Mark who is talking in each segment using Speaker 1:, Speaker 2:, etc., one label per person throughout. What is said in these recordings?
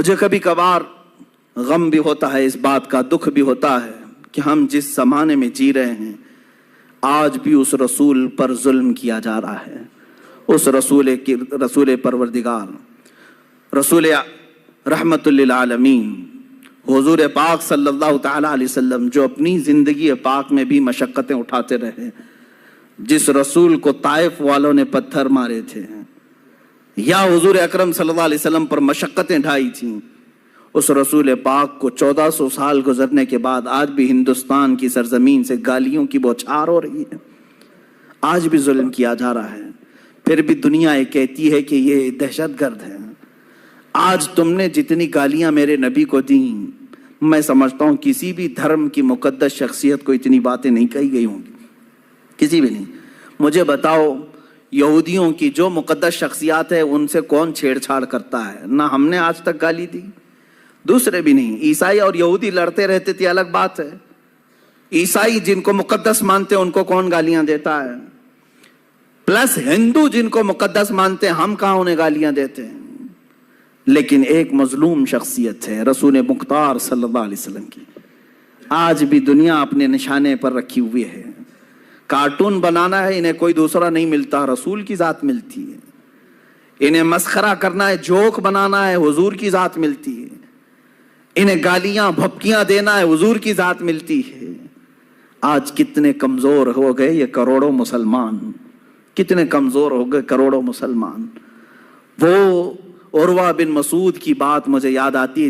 Speaker 1: مجھے کبھی کبھار غم بھی ہوتا ہے، اس بات کا دکھ بھی ہوتا ہے کہ ہم جس زمانے میں جی رہے ہیں آج بھی اس رسول پر ظلم کیا جا رہا ہے، اس رسول پروردگار، رسول رحمت للعالمین، حضور پاک صلی اللہ تعالی علیہ وسلم، جو اپنی زندگی پاک میں بھی مشقتیں اٹھاتے رہے، جس رسول کو طائف والوں نے پتھر مارے تھے یا حضور اکرم صلی اللہ علیہ وسلم پر مشقتیں ڈھائی تھیں، اس رسول پاک کو 1400 سال گزرنے کے بعد آج بھی ہندوستان کی سرزمین سے گالیوں کی بوچھار ہو رہی ہے، آج بھی ظلم کیا جا رہا ہے، پھر بھی دنیا یہ کہتی ہے کہ یہ دہشت گرد ہے۔ آج تم نے جتنی گالیاں میرے نبی کو دیں، میں سمجھتا ہوں کسی بھی دھرم کی مقدس شخصیت کو اتنی باتیں نہیں کہی گئی ہوں گی، کسی بھی نہیں۔ مجھے بتاؤ یہودیوں کی جو مقدس شخصیات ہے ان سے کون چھیڑ چھاڑ کرتا ہے؟ نہ ہم نے آج تک گالی دی، دوسرے بھی نہیں۔ عیسائی اور یہودی لڑتے رہتے تھے، الگ بات ہے، عیسائی جن کو مقدس مانتے ہیں ان کو کون گالیاں دیتا ہے؟ پلس ہندو جن کو مقدس مانتے ہیں، ہم کہاں انہیں گالیاں دیتے ہیں؟ لیکن ایک مظلوم شخصیت ہے رسول مختار صلی اللہ علیہ وسلم کی، آج بھی دنیا اپنے نشانے پر رکھی ہوئی ہے۔ کارٹون بنانا ہے انہیں کوئی دوسرا نہیں ملتا، رسول کی ذات ملتی ہے۔ انہیں مسخرہ کرنا ہے، جوک بنانا ہے، حضور کی ذات ملتی ہے۔ انہیں گالیاں بھپکیاں دینا ہے، حضور کی ذات ملتی ہے۔ آج کتنے کمزور ہو گئے یہ کروڑوں مسلمان، کتنے کمزور ہو گئے کروڑوں مسلمان۔ وہ عروہ بن مسعود کی بات مجھے یاد آتی ہے،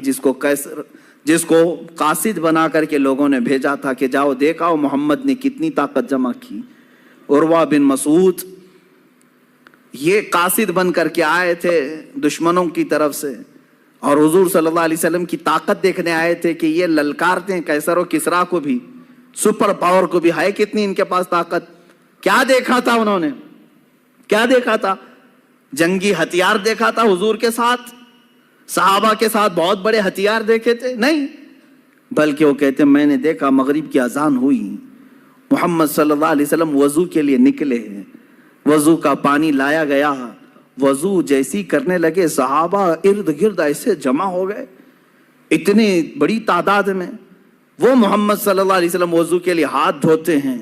Speaker 1: جس کو قاصد بنا کر کے لوگوں نے بھیجا تھا کہ جاؤ دیکھاؤ محمد نے کتنی طاقت جمع کی۔ عروہ بن مسعود یہ قاصد بن کر کے آئے تھے دشمنوں کی طرف سے، اور حضور صلی اللہ علیہ وسلم کی طاقت دیکھنے آئے تھے کہ یہ للکارتے ہیں کیسر و کسرا کو بھی، سپر پاور کو بھی، ہے کتنی ان کے پاس طاقت۔ کیا دیکھا تھا انہوں نے؟ کیا دیکھا تھا؟ جنگی ہتھیار دیکھا تھا حضور کے ساتھ؟ صحابہ کے ساتھ بہت بڑے ہتھیار دیکھے تھے؟ نہیں، بلکہ وہ کہتے ہیں میں نے دیکھا مغرب کی اذان ہوئی، محمد صلی اللہ علیہ وسلم وضو کے لیے نکلے، وضو کا پانی لایا گیا، وضو جیسی کرنے لگے صحابہ ارد گرد ایسے جمع ہو گئے اتنی بڑی تعداد میں۔ وہ محمد صلی اللہ علیہ وسلم وضو کے لیے ہاتھ دھوتے ہیں،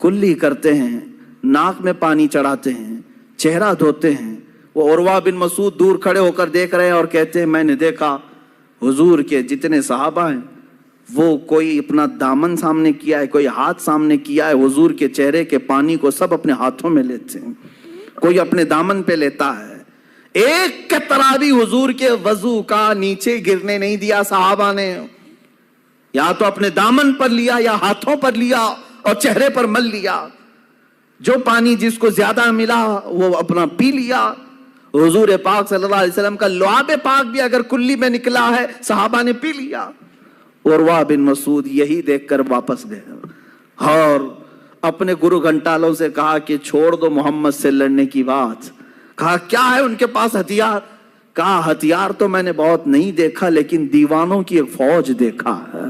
Speaker 1: کلی کرتے ہیں، ناک میں پانی چڑھاتے ہیں، چہرہ دھوتے ہیں۔ وہ عروہ بن مسعود دور کھڑے ہو کر دیکھ رہے ہیں اور کہتے ہیں میں نے دیکھا حضور کے جتنے صحابہ ہیں وہ کوئی اپنا دامن سامنے کیا ہے، کوئی ہاتھ سامنے کیا ہے، حضور کے چہرے کے پانی کو سب اپنے ہاتھوں میں لیتے ہیں، کوئی اپنے دامن پہ لیتا ہے۔ ایک قطرہ بھی حضور کے وضو کا نیچے گرنے نہیں دیا صحابہ نے، یا تو اپنے دامن پر لیا یا ہاتھوں پر لیا اور چہرے پر مل لیا۔ جو پانی جس کو زیادہ ملا وہ اپنا پی لیا۔ حضور پاک صلی اللہ علیہ وسلم کا لعاب پاک بھی اگر کلی میں نکلا ہے صحابہ نے پی لیا۔ عروہ بن مسعود یہی دیکھ کر واپس گئے اور اپنے گرو گھنٹالوں سے کہا کہ چھوڑ دو محمد سے لڑنے کی بات۔ کہا کیا ہے ان کے پاس ہتھیار؟ کہا ہتھیار تو میں نے بہت نہیں دیکھا لیکن دیوانوں کی ایک فوج دیکھا ہے،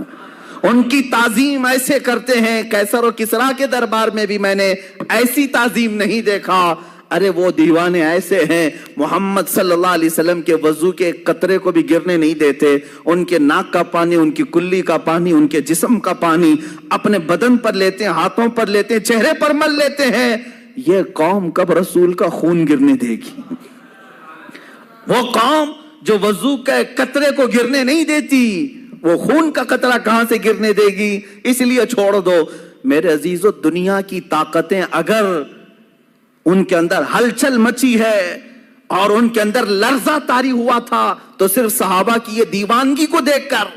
Speaker 1: ان کی تعظیم ایسے کرتے ہیں، کیسر و کسرا کے دربار میں بھی میں نے ایسی تعظیم نہیں دیکھا۔ ارے وہ دیوانے ایسے ہیں محمد صلی اللہ علیہ وسلم کے وضو کے قطرے کو بھی گرنے نہیں دیتے، ان کے ناک کا پانی، ان کی کلی کا پانی، ان کے جسم کا پانی اپنے بدن پر لیتے ہیں، ہاتھوں پر لیتے ہیں، چہرے پر مل لیتے ہیں۔ یہ قوم کب رسول کا خون گرنے دے گی؟ وہ قوم جو وضو کے قطرے کو گرنے نہیں دیتی، وہ خون کا قطرہ کہاں سے گرنے دے گی؟ اس لیے چھوڑ دو۔ میرے عزیزو، دنیا کی طاقتیں اگر ان کے اندر ہلچل مچی ہے اور ان کے اندر لرزہ طاری ہوا تھا تو صرف صحابہ کی یہ دیوانگی کو دیکھ کر،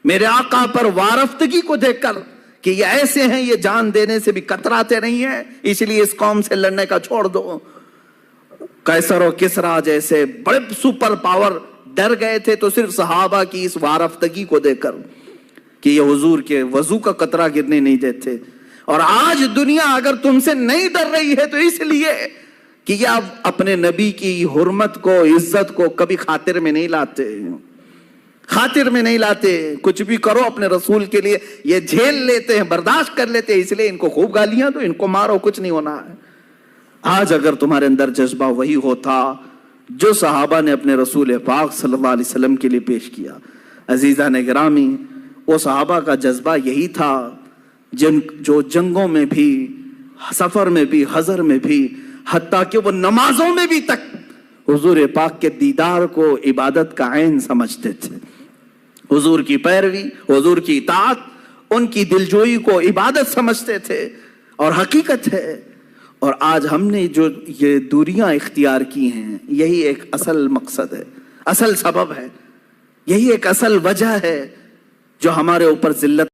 Speaker 1: میرے آقا پر وارفتگی کو دیکھ کر کہ یہ ایسے ہیں، یہ جان دینے سے بھی کتراتے نہیں ہیں، اس لیے اس قوم سے لڑنے کا چھوڑ دو۔ قیصر و کسرا جیسے بڑے سپر پاور ڈر گئے تھے تو صرف صحابہ کی اس وارفتگی کو دیکھ کر کہ یہ حضور کے وضو کا قطرہ گرنے نہیں دیتے۔ اور آج دنیا اگر تم سے نہیں ڈر رہی ہے تو اس لیے کہ یہ اب اپنے نبی کی حرمت کو، عزت کو کبھی خاطر میں نہیں لاتے، خاطر میں نہیں لاتے۔ کچھ بھی کرو اپنے رسول کے لیے یہ جھیل لیتے ہیں، برداشت کر لیتے ہیں، اس لیے ان کو خوب گالیاں دو، ان کو مارو، کچھ نہیں ہونا ہے۔ آج اگر تمہارے اندر جذبہ وہی ہوتا جو صحابہ نے اپنے رسول پاک صلی اللہ علیہ وسلم کے لیے پیش کیا۔ عزیزان گرامی، وہ صحابہ کا جذبہ یہی تھا جو جنگوں میں بھی، سفر میں بھی، حضر میں بھی، حتیٰ کہ وہ نمازوں میں بھی تک حضور پاک کے دیدار کو عبادت کا عین سمجھتے تھے۔ حضور کی پیروی، حضور کی اطاعت، ان کی دلجوئی کو عبادت سمجھتے تھے اور حقیقت ہے۔ اور آج ہم نے جو یہ دوریاں اختیار کی ہیں، یہی ایک اصل مقصد ہے، اصل سبب ہے، یہی ایک اصل وجہ ہے جو ہمارے اوپر ذلت